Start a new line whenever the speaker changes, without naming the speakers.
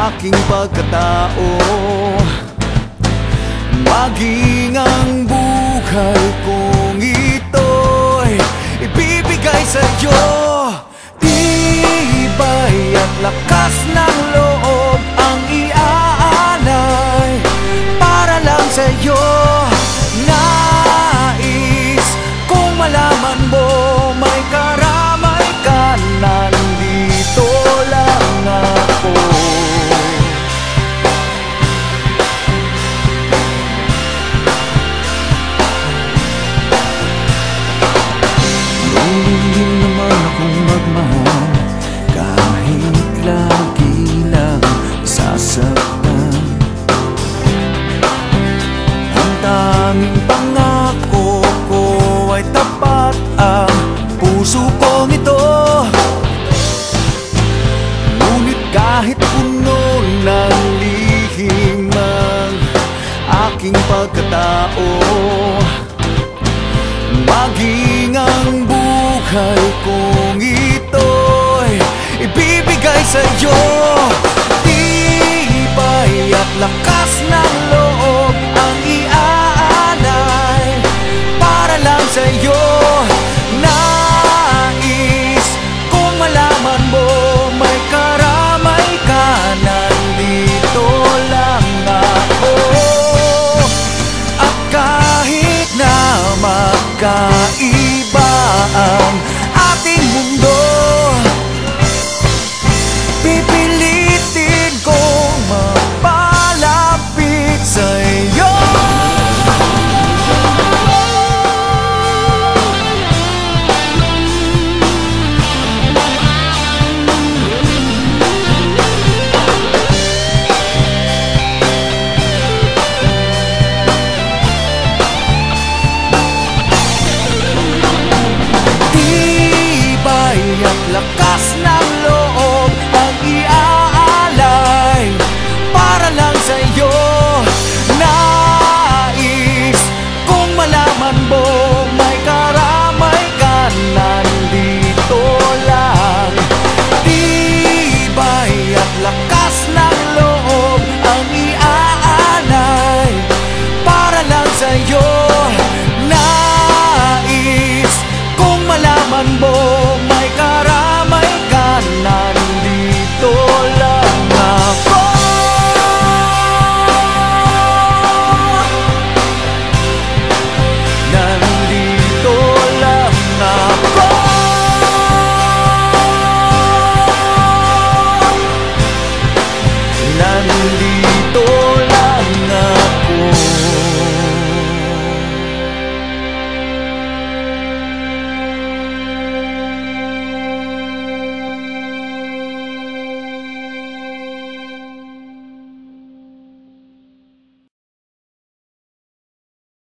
aking pagkatao, maging ang buhay kong ito'y ibibigay sa'yo. Tibay at lakas ng loob ang iaalay para lang sa'yo. Nais kung malaman mo may karamay ka, nandito lang ako. Hindi naman akong magmahal kahit lagi lang sasaktan. Ang tanging pangako ko ay tapat, ang puso kong ito. Ngunit kahit puno ng lihim ang aking pagkatao, maging ang buhay kong ito'y ibibigay sa'yo.